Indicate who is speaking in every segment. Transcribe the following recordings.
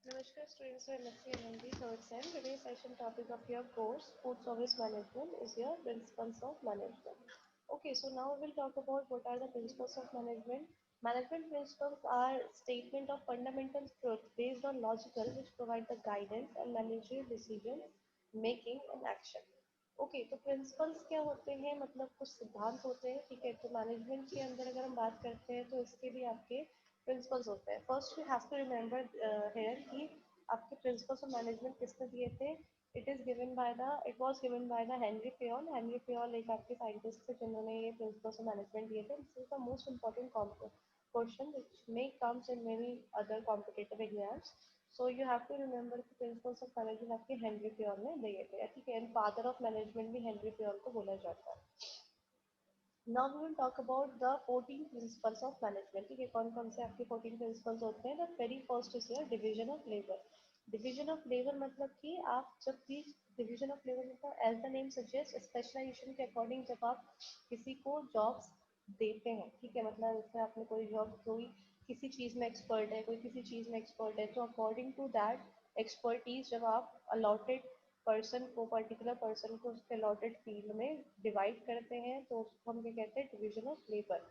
Speaker 1: Namaskar students of MSc NMD third sem. Today's session topic of your course, Food Service Management, is your principles of management. Okay, so now we'll talk about what are the principles of management. Management principles are statement of fundamental truth based on logical which provide the guidance and managerial decision making and action. Okay तो principles क्या होते हैं मतलब कुछ सिद्धांत होते हैं ठीक है तो मैनेजमेंट के अंदर अगर हम बात करते हैं तो इसके भी आपके प्रिंसिपल्स होते हैं first you have to remember here कि आपके प्रिंसिपल्स ऑफ मैनेजमेंट किसने दिए थे it was given by the Henry Fayol एक आपके साइंटिस्ट थे जिन्होंने ये प्रिंसिपल्स ऑफ मैनेजमेंट दिए थे this is the most important question which may comes in many other competitive exams. So you have to remember the principles of management आपके Henry पियोल ने दिए थे ठीक है एंड फादर ऑफ मैनेजमेंट भी Henry पियोल को बोला जाता है. Now we will talk about the 14 principles of management. ठीक है कौन कौन से आपके 14 principles होते हैं. The very first is your division of labor. Division of labor मतलब कि आप जब भी division of labor मतलब as the name suggests specialization के according जब आप किसी को jobs देते हैं ठीक है मतलब जैसे आपने कोई जॉब कोई किसी चीज में एक्सपर्ट है कोई किसी चीज में एक्सपर्ट है तो अकॉर्डिंग टू दैट एक्सपर्टीज जब आप अलॉटेड पर्टिकुलर पर्सन को उसके अलॉटेड फील्ड में डिवाइड करते हैं तो उसको हम क्या कहते हैं division of labour.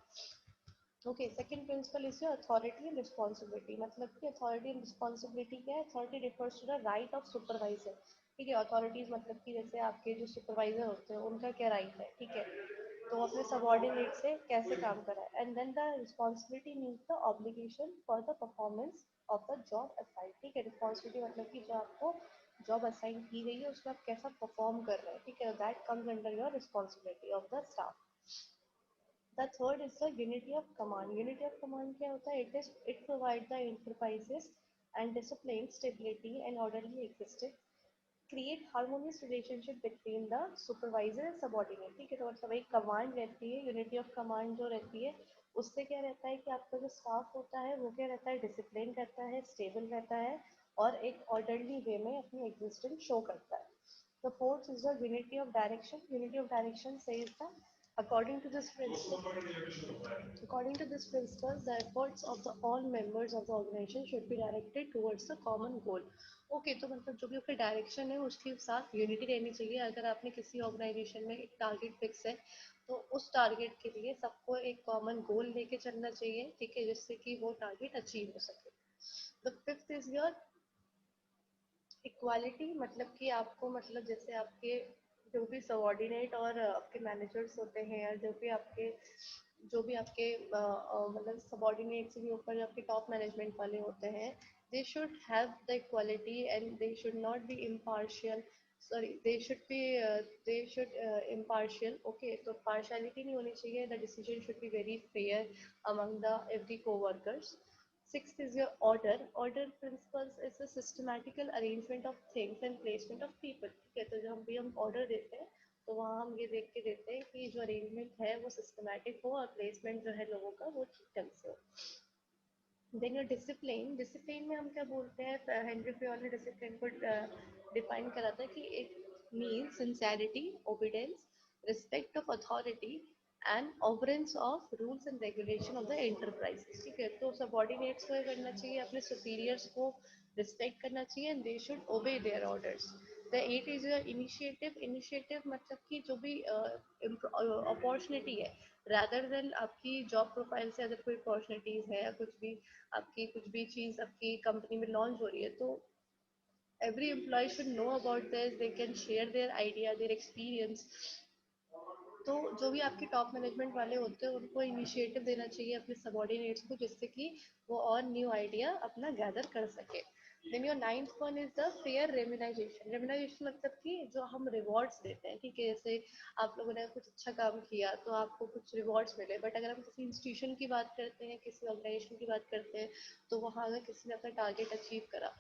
Speaker 1: Okay second principle is authority and responsibility मतलब कि अथॉरिटी एंड रिस्पॉन्सिबिलिटी क्या है. Authority refers to the right of supervisor ठीक है अथॉरिटीज मतलब कि जैसे आपके जो सुपरवाइजर होते हैं उनका क्या राइट है ठीक है तो वो अपने सबॉर्डिनेट से कैसे काम करा है and then the responsibility means the obligation for the performance of the job assign ठीक है रिस्पॉन्सिबिलिटी मतलब कि जो आपको जॉब असाइन की गई है उसमें आप कैसा परफॉर्म कर रहे हैं ठीक है that comes under your responsibility of the staff. The third is the unity of command. Unity of command क्या होता है? It provides the enterprises and discipline, stability and orderly existence. Create harmonious relationship between the supervisor and subordinate. ठीक है तो मतलब एक command रहती है यूनिटी ऑफ कमांड जो रहती है उससे क्या रहता है कि आपका जो स्टाफ होता है वो क्या रहता है डिसिप्लिन रहता है स्टेबल रहता है और एक ऑर्डरली वे में अपनी एग्जिस्टेंस शो करता है. The fourth is the unity of direction. Unity of direction says that according to this principle, according to this principle, the efforts of the all members of the organization should be directed towards the common goal. Okay तो मतलब जो भी आपका direction है उसके साथ unity रहनी चाहिए. अगर आपने किसी ऑर्गेनाइजेशन में एक टारगेट फिक्स है तो उस टारगेट के लिए सबको एक कॉमन गोल लेके चलना चाहिए ठीक है जिससे कि वो टारगेट अचीव हो सके. The fifth is your equality मतलब कि आपको मतलब जैसे आपके जो भी सबॉर्डिनेट और आपके मैनेजर्स होते हैं या जो भी आपके मतलब सबॉर्डिनेट से भी ऊपर जो आपके टॉप मैनेजमेंट वाले होते हैं they should have the equality and they should not be impartial sorry they should impartial okay तो पार्शियलिटी नहीं होनी चाहिए. The decision should be very fair among the every coworkers. Sixth is your order. Order principles is a systematical arrangement of things and placement of people. ठीक है तो जब हम भी हम ऑर्डर देते हैं तो वहाँ हम ये देख के देते हैं कि जो अरेंजमेंट है वो सिस्टमैटिक हो और प्लेसमेंट जो है लोगों का वो ठीक ढंग से हो. Then your discipline. डिसिप्लिन में हम क्या बोलते हैं हेनरी पियोल ने डिसिप्लिन को डिफाइन करा था कि it means sincerity obedience respect of authority and observance of rules and regulation of the enterprise. ठीक है तो सबॉर्डिनेट्स को करना चाहिए अपने सुपीरियर्स को रिस्पेक्ट करना चाहिए and they should obey their orders. The eight is your initiative. Initiative मतलब कि जो भी अपॉर्चुनिटी है rather than आपकी जॉब प्रोफाइल से अगर कोई अपॉर्चुनिटीज है या कुछ भी चीज आपकी कंपनी में लॉन्च हो रही है तो every employee should know about this. They can share their idea their experience. तो जो भी आपके टॉप मैनेजमेंट वाले होते हैं उनको इनिशिएटिव देना चाहिए अपने सबॉर्डिनेट्स को जिससे कि वो और न्यू आइडिया अपना गैदर कर सके. Then your ninth one is the fair remuneration. Remuneration मतलब कि जो हम रिवॉर्ड्स देते हैं ठीक है जैसे आप लोगों ने कुछ अच्छा काम किया तो आपको कुछ रिवॉर्ड्स मिले बट अगर हम किसी इंस्टीट्यूशन की बात करते हैं किसी ऑर्गेनाइजेशन की बात करते हैं तो वहाँ अगर किसी ने अपना टारगेट अचीव करा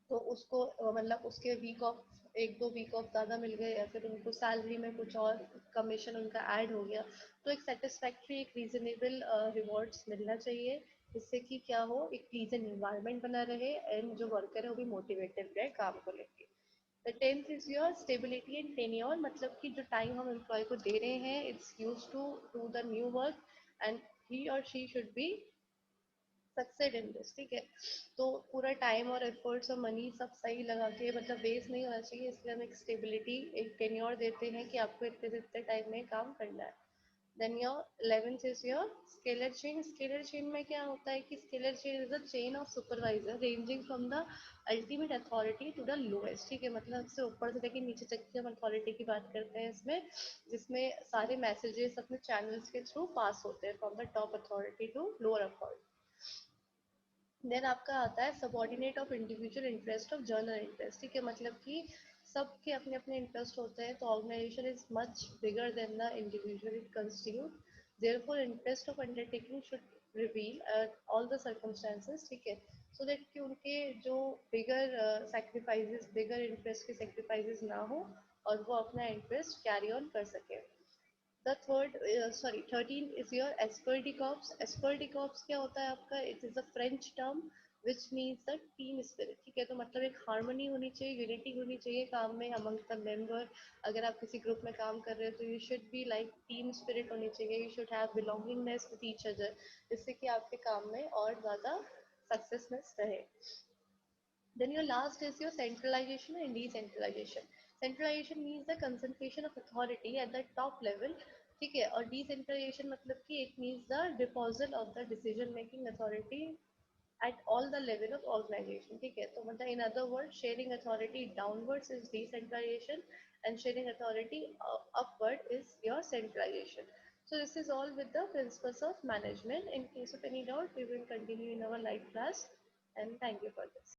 Speaker 1: तो उसको मतलब उसके वीक ऑफ एक दो वीक ऑफ ज़्यादा मिल गए या फिर उनको सैलरी में कुछ और कमीशन उनका ऐड हो गया तो एक सेटिस्फैक्ट्री एक रीजनेबल रिवॉर्ड्स मिलना चाहिए जिससे कि क्या हो एक प्लीजेंट इन्वायरमेंट बना रहे एंड जो वर्कर है वो भी मोटिवेटेड रहे काम को लेके. The tenth is your stability and tenure मतलब कि जो टाइम हम एम्प्लॉय को दे रहे हैं it's use to do the new work and he और she should be succeed in this, ठीक है। तो पूरा टाइम और एफर्ट्स और मनी सब सही लगा के, मतलब वेस्ट नहीं होना चाहिए, इसलिए हम एक स्टेबिलिटी, एक टेन्योर देते हैं कि आपको इतने से इतने टाइम में काम करना है। Then your 11th is your scalar chain. Scalar chain में क्या होता है कि scalar chain is a chain of supervisor ranging from the ultimate authority to the lowest, ठीक है। मतलब सबसे ऊपर से लेकर नीचे तक की हम अथॉरिटी की बात करते हैं इसमें, जिसमें सारे मैसेजेस अपने चैनल्स के थ्रू पास होते हैं from the top authority to lower authority. Then आपका आता है subordinate of individual interest of general interest, ठीक है। मतलब कि सबके अपने अपने इंटरेस्ट होते हैं, तो organisation is much bigger than the individual it constitute, therefore interest of undertaking should reveal all the circumstances, ठीक है। सो दैट कि उनके जो बिगर सेक्रीफाइसेस, बिगर इंटरेस्ट के सेक्रीफाइसेस ना हो, और वो अपना इंटरेस्ट कैरी ऑन कर सके। The third, sorry 13 is your esprit de corps. Esprit de corps क्या होता है आपका? It is a French term which means the team spirit, ठीक है। तो मतलब एक हार्मनी होनी चाहिए, यूनिटी होनी चाहिए काम में अमंग द मेंबर। अगर आप किसी ग्रुप में काम कर रहे हो तो you should be like team spirit होनी चाहिए, you should have belongingness with each other, जिससे कि आपके काम में और ज़्यादा सक्सेसनेस रहे। Then your last is your centralization and decentralization. Centralization means the concentration of authority at the top level, ठीक है। और decentralization मतलब कि it means the disposal of the decision making authority at all the level of organization, ठीक है। तो मतलब in other words, sharing authority downwards is decentralization, and sharing authority upward is your centralization. So this is all with the principles of management. In case of any doubt, we will continue in our live class, and thank you for this.